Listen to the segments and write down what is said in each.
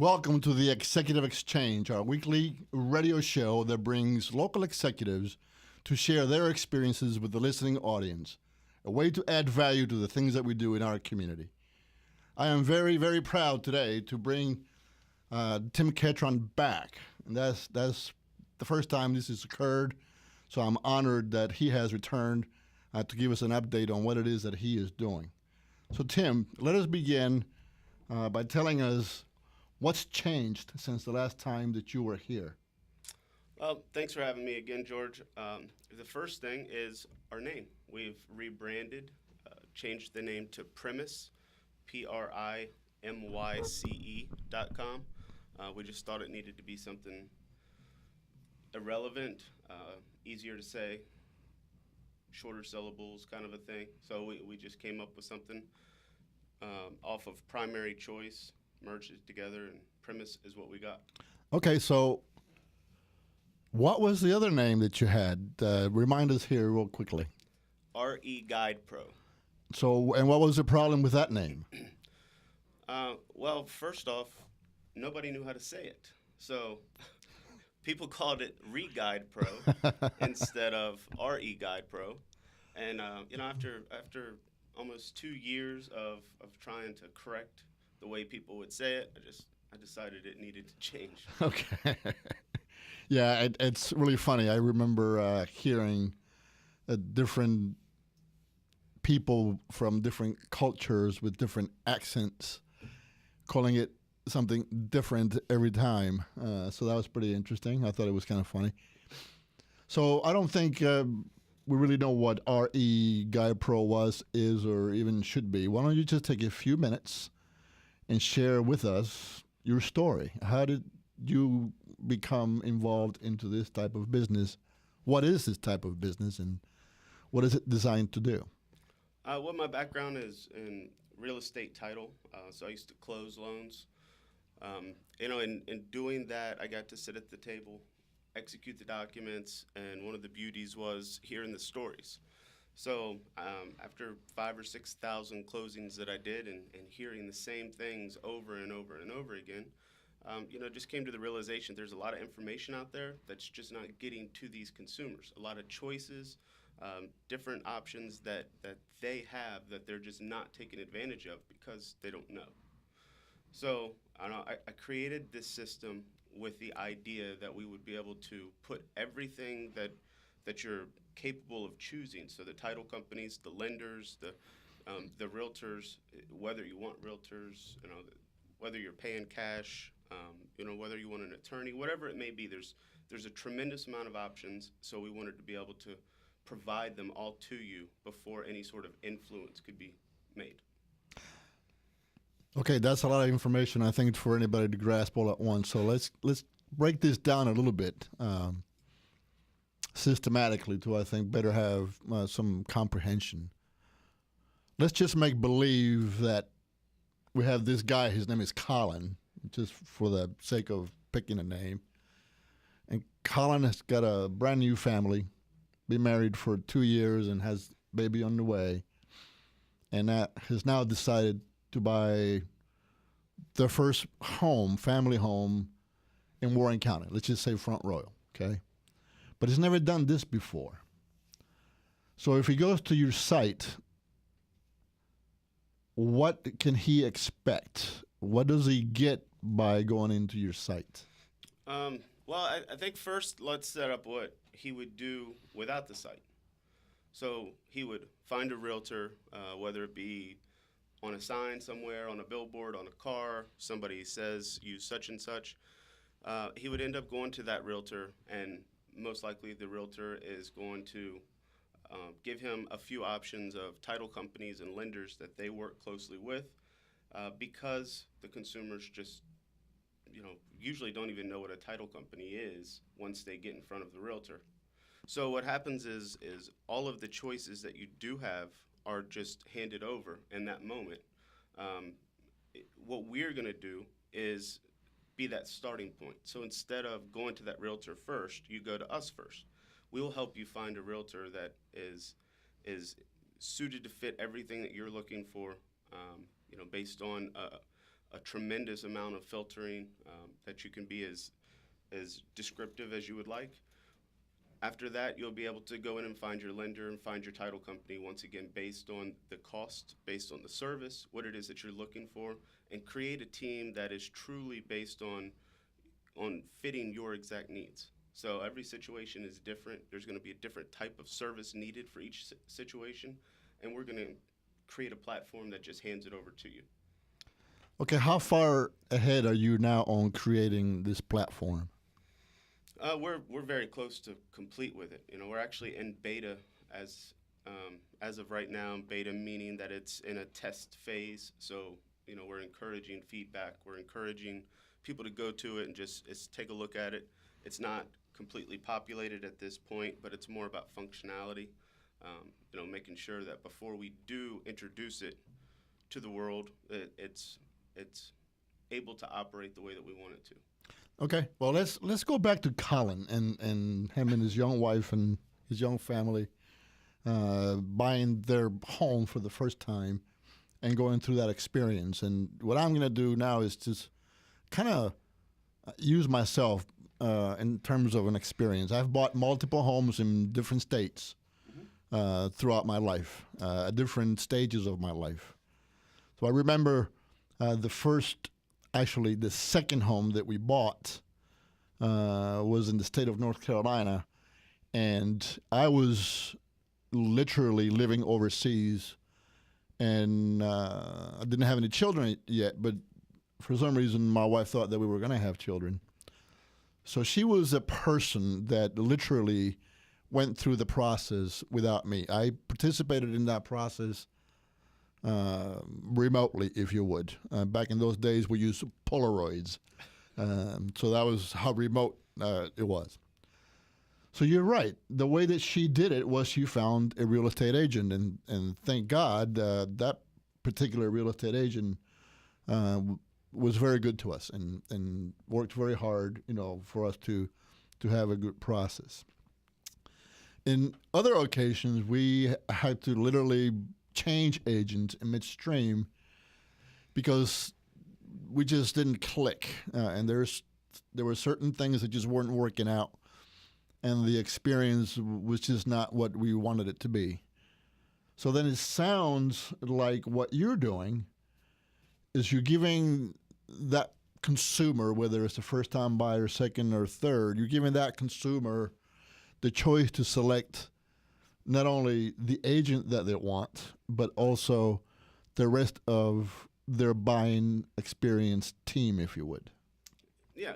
Welcome to the Executive Exchange, our weekly radio show that brings local executives to share their experiences with the listening audience, a way to add value to the things that we do in our community. I am very, very proud today to bring Tim Ketron back, and that's the first time this has occurred, so I'm honored that he has returned to give us an update on what it is that he is doing. So Tim, let us begin by telling us what's changed since the last time that you were here? Well, thanks for having me again, George. The first thing is our name. We've rebranded, changed the name to Primise, PRIMYCE.com. We just thought it needed to be something irrelevant, easier to say, shorter syllables kind of a thing. So we just came up with something off of primary choice, merged it together, and Primise is what we got. Okay, so what was the other name that you had? Remind us here real quickly. RE Guide Pro. So, and what was the problem with that name? Well, first off, nobody knew how to say it. So people called it Re-Guide Pro instead of RE Guide Pro. And, after almost 2 years of trying to correct the way people would say it, I decided it needed to change. Okay. Yeah, it's really funny. I remember hearing different people from different cultures with different accents calling it something different every time. So that was pretty interesting. I thought it was kind of funny. So I don't think we really know what RE Guide Pro is, or even should be. Why don't you just take a few minutes and share with us your story? How did you become involved into this type of business? What is this type of business, and what is it designed to do? Well, my background is in real estate title, so I used to close loans. In doing that, I got to sit at the table, execute the documents, and one of the beauties was hearing the stories. So after 5,000 or 6,000 closings that I did, and hearing the same things over and over and over again, just came to the realization there's a lot of information out there that's just not getting to these consumers. A lot of choices, different options that they have that they're just not taking advantage of because they don't know. So I created this system with the idea that we would be able to put everything that you're capable of choosing. So the title companies, the lenders, the realtors, whether you want realtors, whether you're paying cash, whether you want an attorney, whatever it may be, there's a tremendous amount of options. So we wanted to be able to provide them all to you before any sort of influence could be made. Okay, that's a lot of information, I think, for anybody to grasp all at once. So let's break this down a little bit systematically to, I think, better have some comprehension. Let's just make believe that we have this guy, his name is Colin, just for the sake of picking a name. And Colin has got a brand new family, been married for 2 years and has a baby on the way, and that has now decided to buy their first home, family home, in Warren County. Let's just say Front Royal, okay? But he's never done this before. So if he goes to your site, what can he expect? What does he get by going into your site? Well, I think first let's set up what he would do without the site. So he would find a realtor, whether it be on a sign somewhere, on a billboard, on a car, somebody says use such and such. He would end up going to that realtor, and most likely the realtor is going to give him a few options of title companies and lenders that they work closely with, because the consumers just usually don't even know what a title company is once they get in front of the realtor. So what happens is all of the choices that you do have are just handed over in that moment. What we're going to do is be that starting point. So instead of going to that realtor first, you go to us first. We will help you find a realtor that is suited to fit everything that you're looking for, based on a tremendous amount of filtering that you can be as descriptive as you would like. After that, you'll be able to go in and find your lender and find your title company, once again, based on the cost, based on the service, what it is that you're looking for, and create a team that is truly based on fitting your exact needs. So every situation is different. There's going to be a different type of service needed for each situation, and we're going to create a platform that just hands it over to you. Okay, how far ahead are you now on creating this platform? We're very close to complete with it. We're actually in beta as of right now. Beta meaning that it's in a test phase. So we're encouraging feedback. We're encouraging people to go to it and just take a look at it. It's not completely populated at this point, but it's more about functionality. Making sure that before we do introduce it to the world, it's able to operate the way that we want it to. Okay, well let's go back to Colin and him and his young wife and his young family buying their home for the first time and going through that experience. And what I'm going to do now is just kind of use myself in terms of an experience. I've bought multiple homes in different states throughout my life, at different stages of my life. So I remember the second home that we bought was in the state of North Carolina, and I was literally living overseas, and I didn't have any children yet, but for some reason my wife thought that we were going to have children. So she was a person that literally went through the process without me. I participated in that process remotely, if you would. Back in those days, we used Polaroids. So that was how remote it was. So you're right. The way that she did it was she found a real estate agent, and thank God that particular real estate agent was very good to us and worked very hard, for us to have a good process. In other occasions, we had to literally change agents in midstream because we just didn't click, and there were certain things that just weren't working out, and the experience was just not what we wanted it to be. So then it sounds like what you're doing is you're giving that consumer, whether it's a first-time buyer, second or third, you're giving that consumer the choice to select not only the agent that they want, but also the rest of their buying experience team, if you would. Yeah,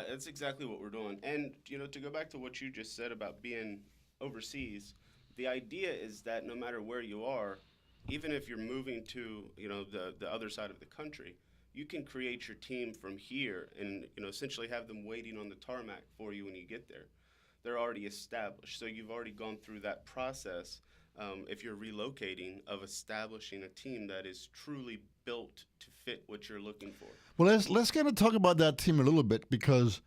that's exactly what we're doing. And, to go back to what you just said about being overseas, the idea is that no matter where you are, even if you're moving to, the other side of the country, you can create your team from here and, essentially have them waiting on the tarmac for you when you get there. They're already established. So you've already gone through that process, if you're relocating, of establishing a team that is truly built to fit what you're looking for. Well, let's kind of talk about that team a little bit, because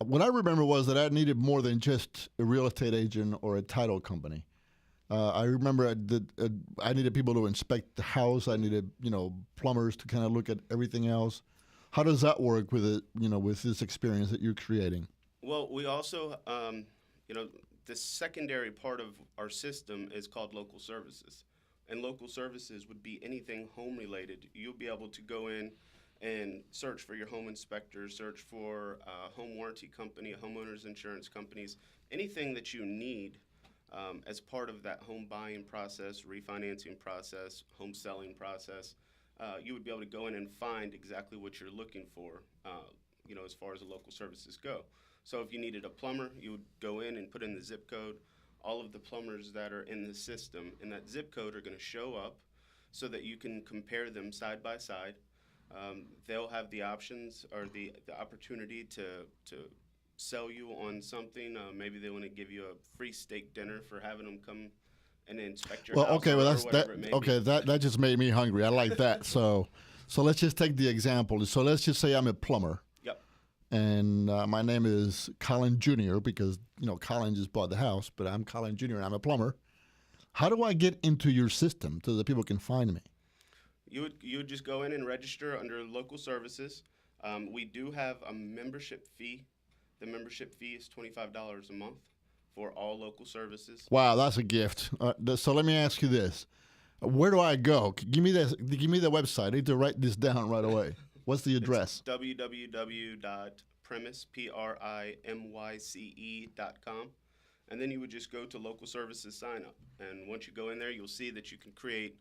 what I remember was that I needed more than just a real estate agent or a title company. I remember I needed people to inspect the house. I needed, plumbers to kind of look at everything else. How does that work with it, with this experience that you're creating? Well, we also, the secondary part of our system is called local services. And local services would be anything home related. You'll be able to go in and search for your home inspector, search for a home warranty company, a homeowner's insurance companies, anything that you need as part of that home buying process, refinancing process, home selling process. You would be able to go in and find exactly what you're looking for, as far as the local services go. So if you needed a plumber, you would go in and put in the zip code. All of the plumbers that are in the system in that zip code are going to show up so that you can compare them side by side. They'll have the options or the opportunity to sell you on something. Maybe they want to give you a free steak dinner for having them come and inspect your house. That just made me hungry. I like that. So let's just take the example. So let's just say I'm a plumber. And my name is Colin Jr. because, Colin just bought the house, but I'm Colin Jr. and I'm a plumber. How do I get into your system so that people can find me? You would just go in and register under local services. We do have a membership fee. The membership fee is $25 a month for all local services. Wow, that's a gift. So let me ask you this: where do I go? Give me the website. I need to write this down right away. What's the address? It's www.premise.com. And then you would just go to local services sign up. And once you go in there, you'll see that you can create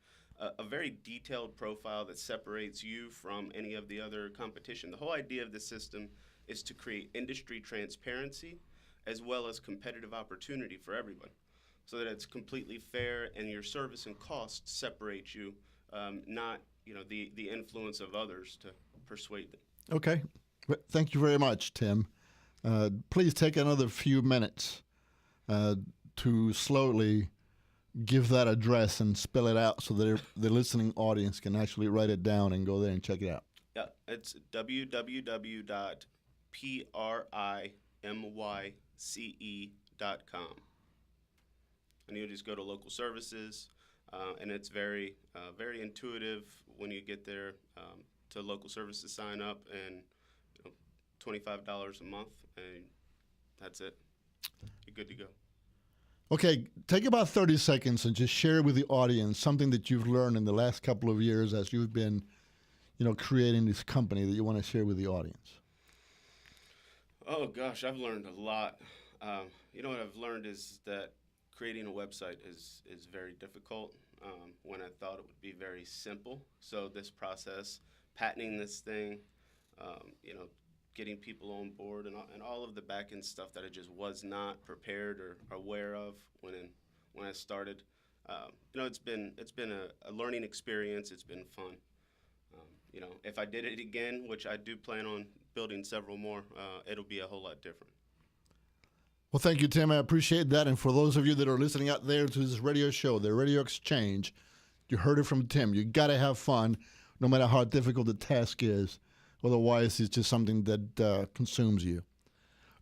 a very detailed profile that separates you from any of the other competition. The whole idea of the system is to create industry transparency as well as competitive opportunity for everyone, so that it's completely fair and your service and cost separate you, not the influence of others to persuade them. Okay. Thank you very much, Tim. Please take another few minutes to slowly give that address and spell it out so that the listening audience can actually write it down and go there and check it out. Yeah, it's www.primyce.com. And you just go to local services, and it's very intuitive when you get there to local services sign up, and $25 a month, and that's it. You're good to go. Okay, take about 30 seconds and just share with the audience something that you've learned in the last couple of years as you've been, creating this company that you want to share with the audience. Oh gosh, I've learned a lot. What I've learned is that creating a website is very difficult when I thought it would be very simple. So this process, patenting this thing, getting people on board, and all of the back end stuff that I just was not prepared or aware of when I started. It's been a learning experience. It's been fun. If I did it again, which I do plan on building several more, it'll be a whole lot different. Well, thank you, Tim. I appreciate that. And for those of you that are listening out there to this radio show, the Radio Exchange, you heard it from Tim. You got to have fun, no matter how difficult the task is. Otherwise, it's just something that consumes you.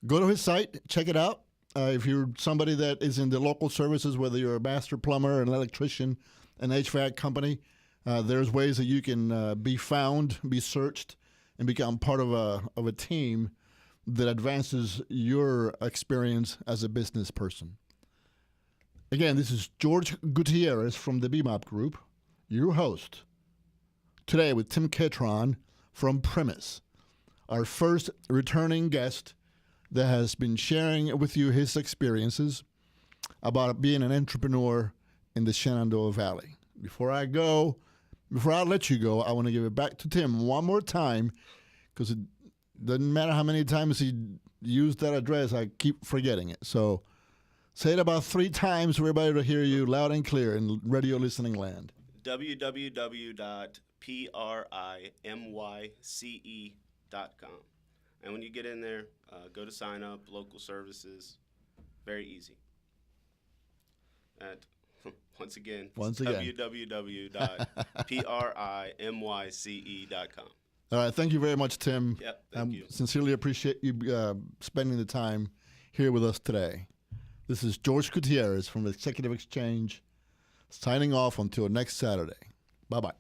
Go to his site, check it out. If you're somebody that is in the local services, whether you're a master plumber, an electrician, an HVAC company, there's ways that you can be found, be searched, and become part of a team that advances your experience as a business person. Again, this is George Gutierrez from the BMOP Group, your host, today with Tim Ketron from Premise, our first returning guest that has been sharing with you his experiences about being an entrepreneur in the Shenandoah Valley. Before I let you go, I want to give it back to Tim one more time, because it doesn't matter how many times he used that address, I keep forgetting it. So say it about 3 times for everybody to hear you loud and clear in radio listening land. www.primyce.com. And when you get in there, go to sign up, local services, very easy. Once again, www.primyce.com. All right, thank you very much, Tim. Yep, thank you. Sincerely appreciate you spending the time here with us today. This is George Gutierrez from Executive Exchange, signing off until next Saturday. Bye-bye.